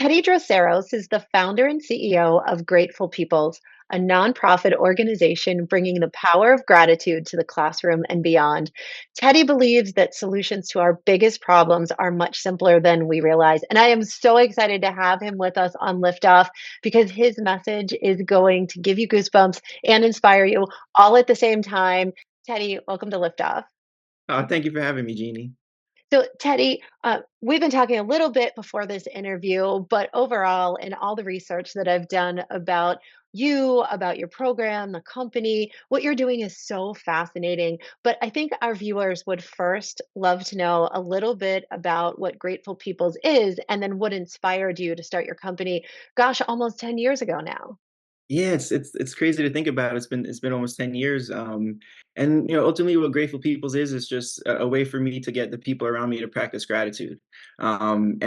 Teddy Droseros is the founder and CEO of Grateful Peoples, a nonprofit organization bringing the power of gratitude to the classroom and beyond. Teddy believes that solutions to our biggest problems are much simpler than we realize. And I am so excited to have him with us on Liftoff because his message is going to give you goosebumps and inspire you all at the same time. Teddy, welcome to Liftoff. Thank you for having me, Jeannie. So, Teddy, we've been talking a little bit before this interview, but overall, in all the research that I've done about you, about your program, the company, what you're doing is so fascinating. But I think our viewers would first love to know a little bit about what Grateful Peoples is and then what inspired you to start your company, gosh, almost 10 years ago now. Yeah, it's crazy to think about. It's been almost 10 years. And ultimately what Grateful Peoples is just a way for me to get the people around me to practice gratitude. And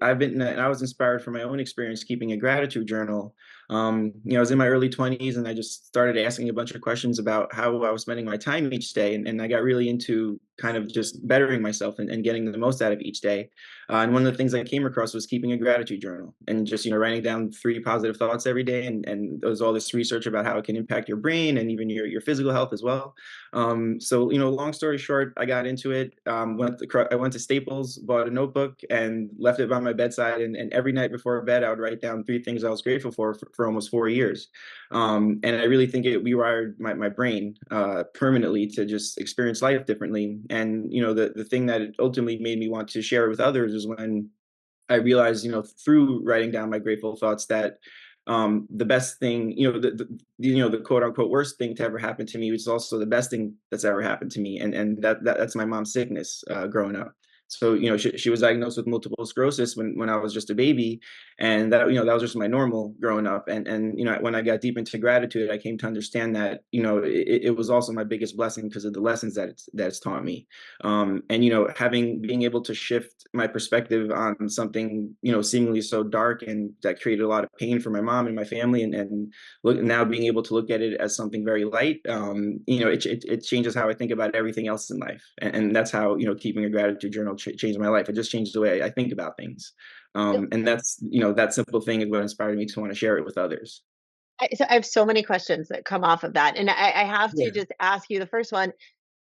I was inspired from my own experience keeping a gratitude journal. I was in my early 20s and I just started asking a bunch of questions about how I was spending my time each day. And I got really into kind of just bettering myself and getting the most out of each day. And one of the things I came across was keeping a gratitude journal and just, writing down three positive thoughts every day. And there's all this research about how it can impact your brain and even your physical health as well. So, long story short, I got into it. I went to Staples, bought a notebook, and left it by my bedside. And every night before bed, I would write down three things I was grateful for almost 4 years. And I really think it rewired my brain permanently to just experience life differently. And the thing that it ultimately made me want to share with others is when I realized, through writing down my grateful thoughts that the best thing, the quote unquote worst thing to ever happen to me was also the best thing that's ever happened to me, and that's my mom's sickness growing up. So she was diagnosed with multiple sclerosis when I was just a baby, and that was just my normal growing up. And when I got deep into gratitude, I came to understand that it was also my biggest blessing because of the lessons that it's taught me. And having being able to shift my perspective on something seemingly so dark and that created a lot of pain for my mom and my family, and look now being able to look at it as something very light. It changes how I think about everything else in life, and that's how keeping a gratitude journal changed my life. It just changed the way I think about things. And that's that simple thing is what inspired me to want to share it with others. So I have so many questions that come off of that. And I have to Yeah. just ask you the first one.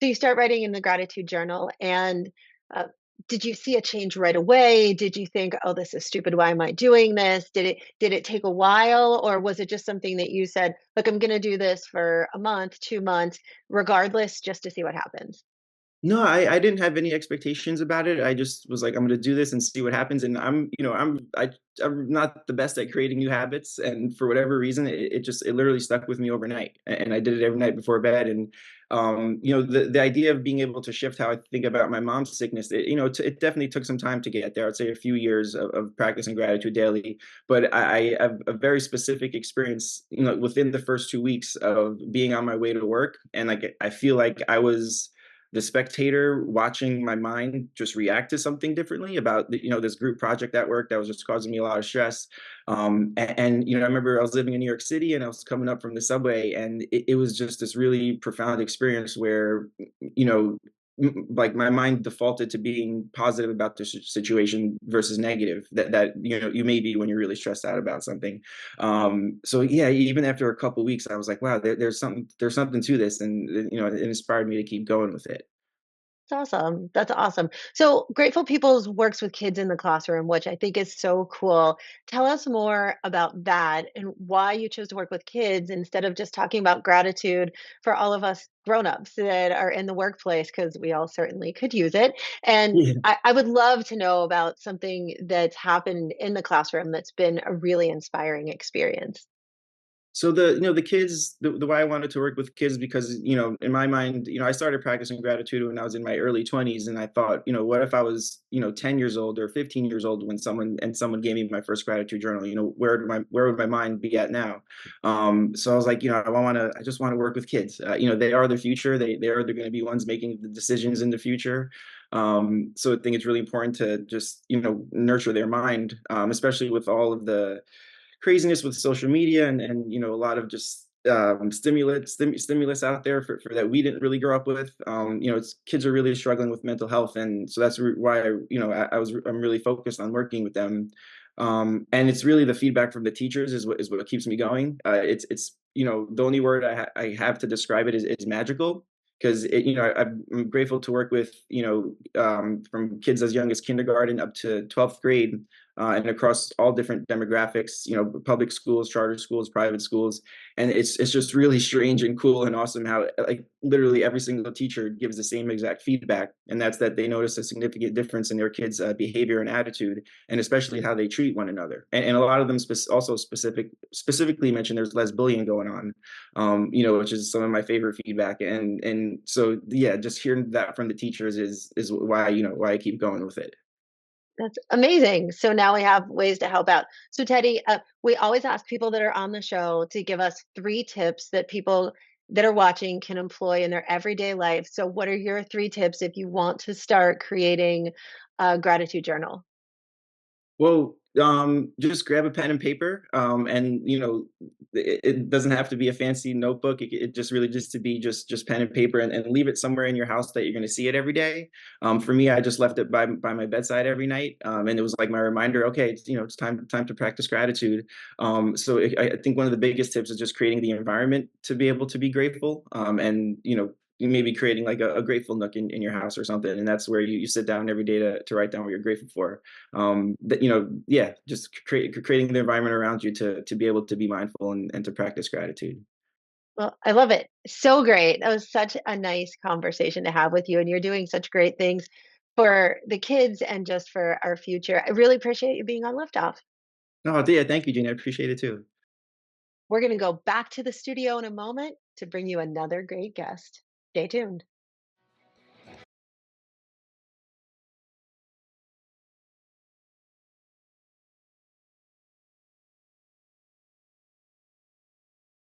So you start writing in the gratitude journal, and uh, did you see a change right away? Did you think, "Oh, this is stupid. Why am I doing this?" Did it take a while, or was it just something that you said, "Look, I'm going to do this for a month, 2 months, regardless, just to see what happens"? No, I didn't have any expectations about it. I just was like, I'm gonna do this and see what happens. And I'm not the best at creating new habits, and for whatever reason, it literally stuck with me overnight. And I did it every night before bed. And the idea of being able to shift how I think about my mom's sickness, it definitely took some time to get there. I'd say a few years of practicing gratitude daily, but I have a very specific experience, within the first 2 weeks of being on my way to work, and like I feel like I was the spectator watching my mind just react to something differently about this group project at work that was just causing me a lot of stress. I remember I was living in New York City and I was coming up from the subway, and it was just this really profound experience where you know like my mind defaulted to being positive about the situation versus negative that you may be when you're really stressed out about something. So yeah, even after a couple of weeks I was like, wow, there's something to this, and it inspired me to keep going with it. That's awesome. That's awesome. So, Grateful Peoples works with kids in the classroom, which I think is so cool. Tell us more about that and why you chose to work with kids instead of just talking about gratitude for all of us grown-ups that are in the workplace, because we all certainly could use it. And I would love to know about something that's happened in the classroom that's been a really inspiring experience. So the kids, the way I wanted to work with kids, because in my mind, I started practicing gratitude when I was in my early 20s, and I thought, what if I was 10 years old or 15 years old when someone gave me my first gratitude journal? Where would my mind be at now? So I was like, I just want to work with kids. They are the future. They're going to be ones making the decisions in the future. So I think it's really important to just nurture their mind, especially with all of the craziness with social media, and a lot of just stimulus out there for that we didn't really grow up with. Kids are really struggling with mental health, and so that's why I'm really focused on working with them. And it's really the feedback from the teachers is what keeps me going. It's the only word I have to describe it is magical, because I'm grateful to work with from kids as young as kindergarten up to 12th grade, and across all different demographics, public schools, charter schools, private schools. And it's just really strange and cool and awesome how, like, literally every single teacher gives the same exact feedback, and that's that they notice a significant difference in their kids' behavior and attitude, and especially how they treat one another. And a lot of them also specifically mention there's less bullying going on, which is some of my favorite feedback. And so yeah, just hearing that from the teachers is why I keep going with it. That's amazing. So now we have ways to help out. So Teddy, we always ask people that are on the show to give us 3 tips that people that are watching can employ in their everyday life. So what are your 3 tips if you want to start creating a gratitude journal? Well, just grab a pen and paper, and it doesn't have to be a fancy notebook. It just really just to be just pen and paper, and leave it somewhere in your house that you're going to see it every day. For me, I just left it by my bedside every night, and it was like my reminder. Okay, it's time to practice gratitude. So I think one of the biggest tips is just creating the environment to be able to be grateful, and maybe creating like a grateful nook in your house or something, and that's where you sit down every day to write down what you're grateful for. Yeah, just creating the environment around you to be able to be mindful and to practice gratitude. Well, I love it. So great. That was such a nice conversation to have with you, and you're doing such great things for the kids and just for our future. I really appreciate you being on Liftoff. Oh, yeah, thank you, Gina. I appreciate it too. We're going to go back to the studio in a moment to bring you another great guest. Stay tuned.